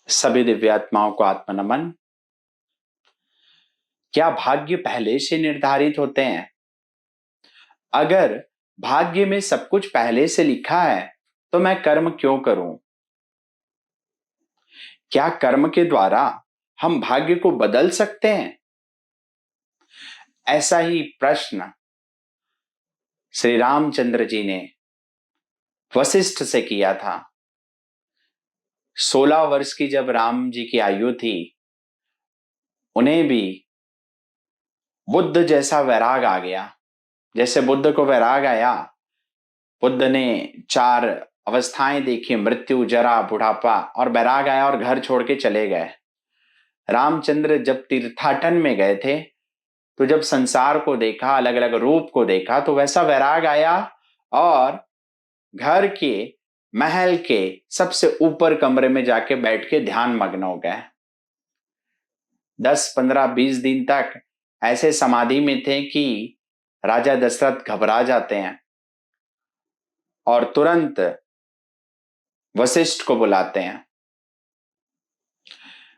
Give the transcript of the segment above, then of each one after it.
सभी दिव्यात्माओं को आत्मनमन। क्या भाग्य पहले से निर्धारित होते हैं? अगर भाग्य में सब कुछ पहले से लिखा है तो मैं कर्म क्यों करूं? क्या कर्म के द्वारा हम भाग्य को बदल सकते हैं? ऐसा ही प्रश्न श्री रामचंद्र जी ने वशिष्ठ से किया था। 16 वर्ष की जब राम जी की आयु थी, उन्हें भी बुद्ध जैसा वैराग आ गया। जैसे बुद्ध को वैराग आया, बुद्ध ने 4 अवस्थाएं देखी, मृत्यु, जरा, बुढ़ापा, और वैराग आया और घर छोड़ के चले गए। रामचंद्र जब तीर्थाटन में गए थे तो जब संसार को देखा, अलग अलग रूप को देखा, तो वैसा वैराग आया और घर के महल के सबसे ऊपर कमरे में जाके बैठ के ध्यान मग्न हो गए। 10, 15, 20 दिन तक ऐसे समाधि में थे कि राजा दशरथ घबरा जाते हैं और तुरंत वशिष्ठ को बुलाते हैं।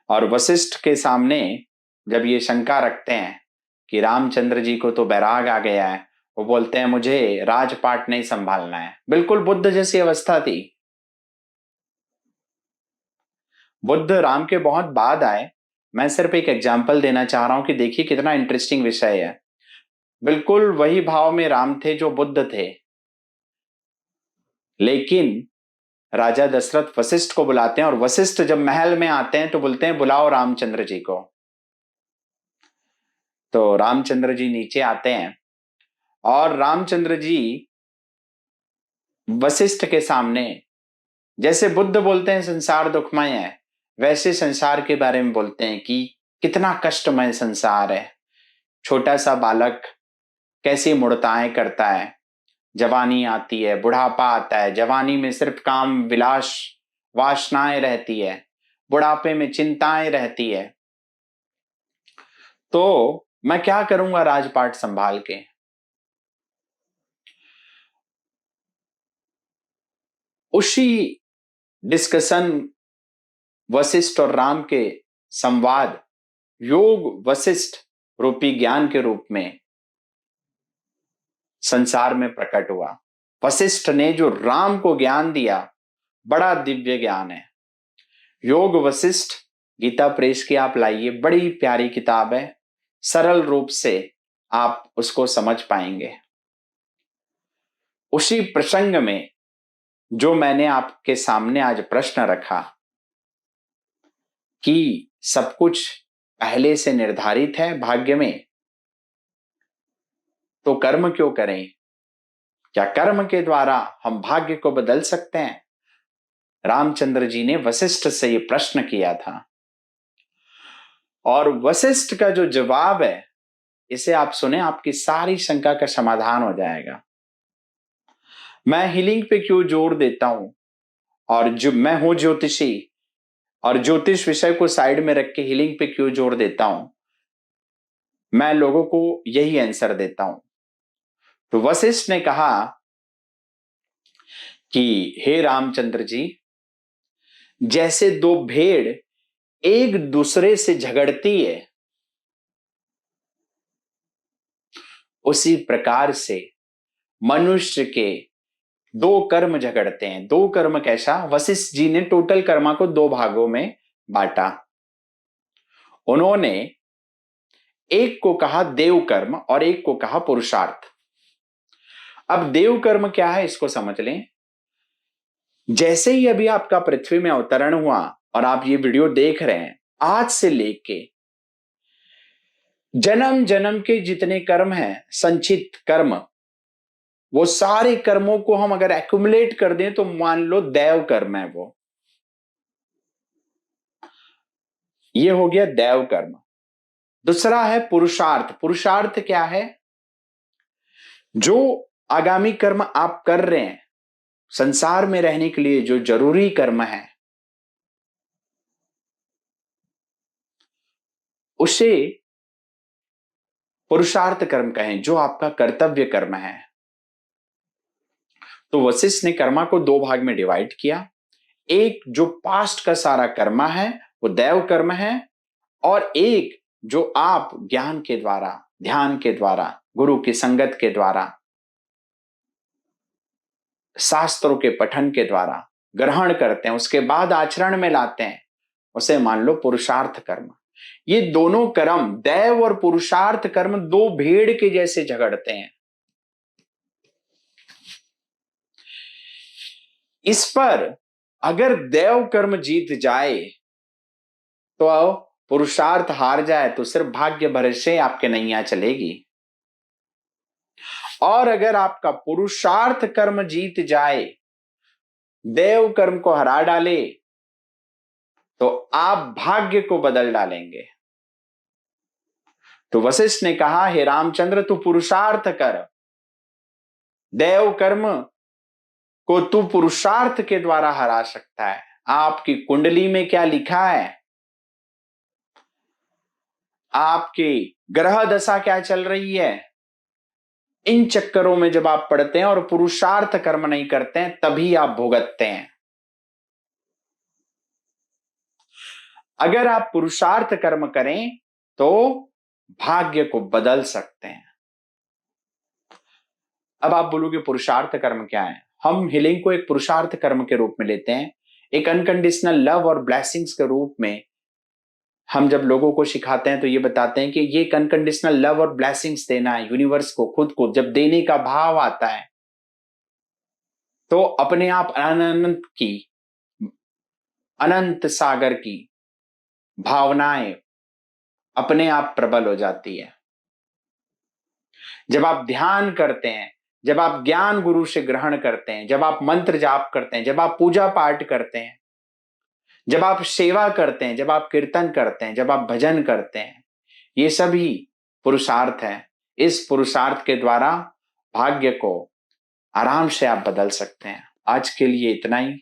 और वशिष्ठ के सामने जब ये शंका रखते हैं कि रामचंद्र जी को तो वैराग आ गया है, वो बोलते हैं मुझे राजपाट नहीं संभालना है। बिल्कुल बुद्ध जैसी अवस्था थी। बुद्ध राम के बहुत बाद आए। मैं सिर्फ एक एग्जाम्पल देना चाह रहा हूं कि देखिए कितना इंटरेस्टिंग विषय है। बिल्कुल वही भाव में राम थे जो बुद्ध थे, लेकिन राजा दशरथ वशिष्ठ को बुलाते हैं और वशिष्ठ जब महल में आते हैं तो बोलते हैं बुलाओ रामचंद्र जी को। तो रामचंद्र जी नीचे आते हैं और रामचंद्र जी वशिष्ठ के सामने, जैसे बुद्ध बोलते हैं संसार दुखमय है, वैसे संसार के बारे में बोलते हैं कि कितना कष्टमय संसार है। छोटा सा बालक कैसी मुड़ताएं करता है, जवानी आती है, बुढ़ापा आता है, जवानी में सिर्फ काम विलास वासनाएं रहती है, बुढ़ापे में चिंताएं रहती है। तो मैं क्या करूंगा राजपाट संभाल के? उसी डिस्कशन, वशिष्ठ और राम के संवाद, योग वशिष्ठ रूपी ज्ञान के रूप में संसार में प्रकट हुआ। वशिष्ठ ने जो राम को ज्ञान दिया, बड़ा दिव्य ज्ञान है। योग वशिष्ठ गीता प्रेस की आप लाइए, बड़ी प्यारी किताब है, सरल रूप से आप उसको समझ पाएंगे। उसी प्रसंग में जो मैंने आपके सामने आज प्रश्न रखा कि सब कुछ पहले से निर्धारित है भाग्य में, तो कर्म क्यों करें? क्या कर्म के द्वारा हम भाग्य को बदल सकते हैं? रामचंद्र जी ने वशिष्ठ से यह प्रश्न किया था और वशिष्ठ का जो जवाब है, इसे आप सुने, आपकी सारी शंका का समाधान हो जाएगा। मैं हीलिंग पे क्यों जोर देता हूं, और जो मैं हूं ज्योतिषी, और ज्योतिष विषय को साइड में रख के हीलिंग पे क्यों जोर देता हूं, मैं लोगों को यही आंसर देता हूं। तो वशिष्ठ ने कहा कि हे रामचंद्र जी, जैसे 2 भेड़ एक दूसरे से झगड़ती है, उसी प्रकार से मनुष्य के 2 कर्म झगड़ते हैं। 2 कर्म कैसा? वशिष्ठ जी ने टोटल कर्मा को 2 भागों में बांटा। उन्होंने एक को कहा देव कर्म और एक को कहा पुरुषार्थ। अब देव कर्म क्या है इसको समझ लें। जैसे ही अभी आपका पृथ्वी में अवतरण हुआ और आप ये वीडियो देख रहे हैं, आज से लेके जन्म जन्म के जितने कर्म हैं, संचित कर्म, वो सारे कर्मों को हम अगर एक्युमुलेट कर दें तो मान लो दैव कर्म है वो। ये हो गया दैव कर्म। दूसरा है पुरुषार्थ। पुरुषार्थ क्या है? जो आगामी कर्म आप कर रहे हैं, संसार में रहने के लिए जो जरूरी कर्म है, उसे पुरुषार्थ कर्म कहें, जो आपका कर्तव्य कर्म है। तो वशिष्ठ ने कर्मा को 2 भाग में डिवाइड किया। एक जो पास्ट का सारा कर्म है वो दैव कर्म है, और एक जो आप ज्ञान के द्वारा, ध्यान के द्वारा, गुरु की संगत के द्वारा, शास्त्रों के पठन के द्वारा ग्रहण करते हैं, उसके बाद आचरण में लाते हैं, उसे मान लो पुरुषार्थ कर्म। ये दोनों कर्म, दैव और पुरुषार्थ कर्म, दो भेड़ के जैसे झगड़ते हैं। इस पर अगर दैव कर्म जीत जाए तो पुरुषार्थ हार जाए तो सिर्फ भाग्य भरोसे आपके नैया चलेगी, और अगर आपका पुरुषार्थ कर्म जीत जाए, देव कर्म को हरा डाले, तो आप भाग्य को बदल डालेंगे। तो वशिष्ठ ने कहा, हे रामचंद्र तू पुरुषार्थ कर, देव कर्म को तू पुरुषार्थ के द्वारा हरा सकता है। आपकी कुंडली में क्या लिखा है, आपकी ग्रह दशा क्या चल रही है, इन चक्करों में जब आप पढ़ते हैं और पुरुषार्थ कर्म नहीं करते हैं, तभी आप भुगतते हैं। अगर आप पुरुषार्थ कर्म करें तो भाग्य को बदल सकते हैं। अब आप बोलोगे पुरुषार्थ कर्म क्या है? हम हीलिंग को एक पुरुषार्थ कर्म के रूप में लेते हैं, एक अनकंडीशनल लव और ब्लेसिंग्स के रूप में। हम जब लोगों को सिखाते हैं तो ये बताते हैं कि ये एक अनकंडीशनल लव और ब्लेसिंग्स देना है यूनिवर्स को, खुद को। जब देने का भाव आता है तो अपने आप अनंत सागर की भावनाएं अपने आप प्रबल हो जाती है। जब आप ध्यान करते हैं, जब आप ज्ञान गुरु से ग्रहण करते हैं, जब आप मंत्र जाप करते हैं, जब आप पूजा पाठ करते हैं, जब आप सेवा करते हैं, जब आप कीर्तन करते हैं, जब आप भजन करते हैं, ये सभी पुरुषार्थ है। इस पुरुषार्थ के द्वारा भाग्य को आराम से आप बदल सकते हैं। आज के लिए इतना ही।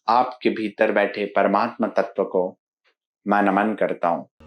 आपके भीतर बैठे परमात्मा तत्व को मैं नमन करता हूं।